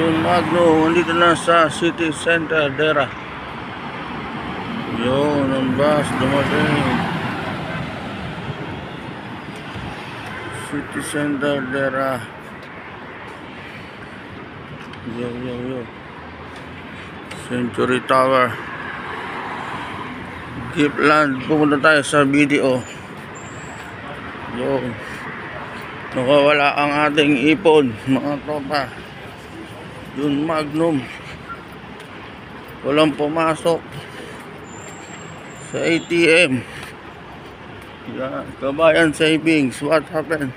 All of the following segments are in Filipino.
John Magno, nandito na sa City Center, Dera. Yun, ang bus dumating. City Center, Dera. Yo. Century Tower. Giftland, pumunta tayo sa video. Yun. Nakawala ang ating ipon, mga tropa. John Magnum. Walang pumasok sa ATM. Yan, Kabayan Savings. What happened?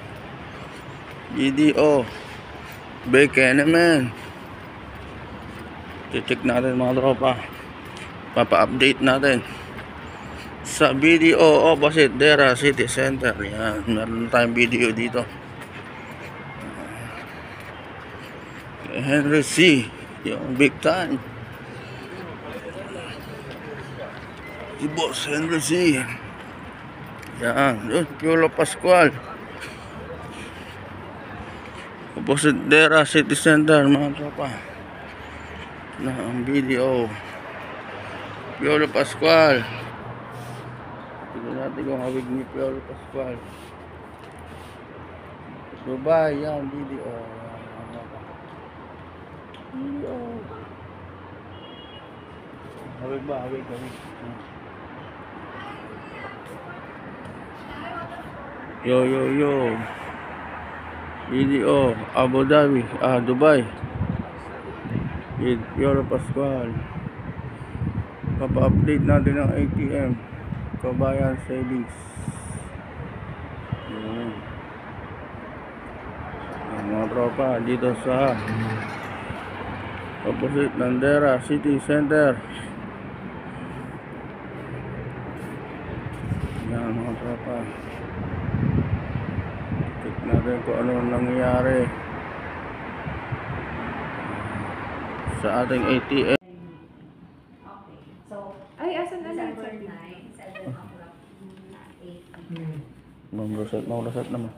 BDO. Beke naman. Check natin mga tropa. Papa-update natin sa BDO opposite Dera City Center. Yan, meron tayong video dito. Henry C. Yung big time. Si Boss Henry C. Yan, yun, Piolo Pascual. Opposite Dera City Center, mga tropa. Na ang video. Piolo Pascual. Tignan natin kung hawig ni Piolo Pascual. Dubai, yan, video. Hawig ba? Hawig. Yo. Video, Abu Dhabi, Dubai. With Piolo Pascual. Papa-update natin ang ATM. Kabayan Savings. Yan. Mga tropa dito sa opposite ng Dera City Center. Yan mga tropa. Check natin kung ano nangyayari sa ating ATM. Ay, asan na lang? Ma'am Rosette naman.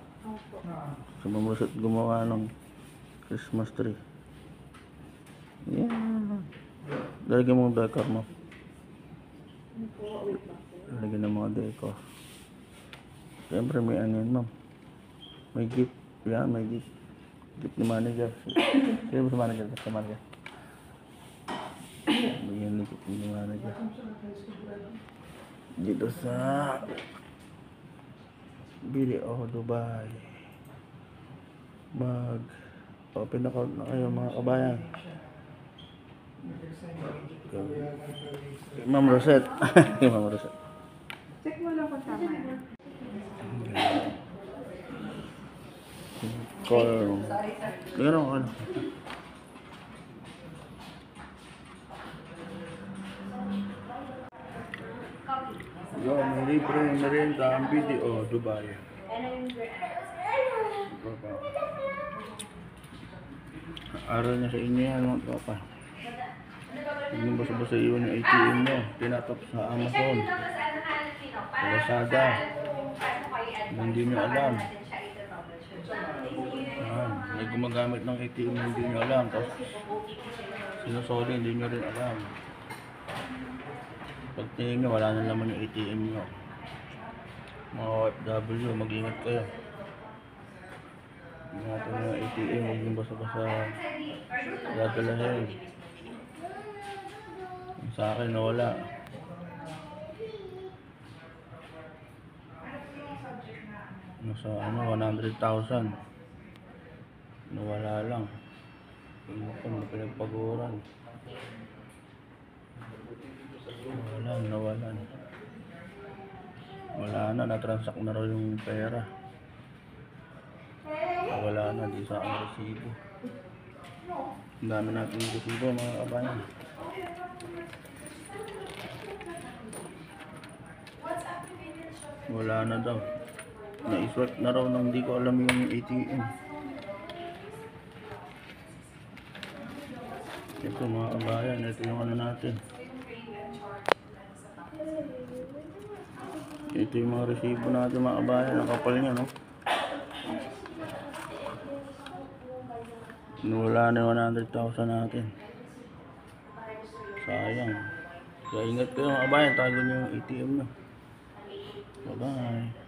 So Ma'am Rosette gumawa ng Christmas tree. Yeah. Lalagyan mo ang decor mo. Lalagyan ng mga decor. Siyempre may ano yan, ma'am. May gift. Yan, may gift. Gift ni manager. Sino ba sa manager? Sa manager. Bigyan ng gift ni manager. Dito sa BDO Dubai. Mag-open account na kayo mga kabayan. Ma'am Rosette. Ma'am Rosette. Check mo lang kung tama yan. Call. Tingnan mo ano. Yung libre na rin ang BDO Dubai. Araw na sa inyo yan mga tropa. Hindi mo basta iwan yung ATM nyo. Tinatap sa Amazon, sa Lazada. Hindi nyo alam. May gumagamit ng ATM na hindi nyo alam. Tapos sinusoli, hindi nyo rin alam. Pag tingin nyo, wala na naman yung ATM nyo. Mga OFW, mag-ingat kayo. Ingatan nyo yung ATM, huwag nyo basta-basta gagalahin. Sa akin nawala. Nasa 100,000. Nawala lang. Hindi ko pinagpaguran. Nawalan. Wala na, na-transact na raw yung pera. Wala na, di sa aking resibo. Ang dami natin yung resibo mga kabayan. Wala na daw. Na-swipe na raw nang di ko alam yung ATM. Ito mga kabayan, ito yung ano natin. Ito yung mga resibo natin mga kabayan. Ang kapal niya, no? Nawala na 100,000 natin. Sayang. Kaya ingat kayo mga kabayan, tago nyo yung ATM nyo. Bye bye.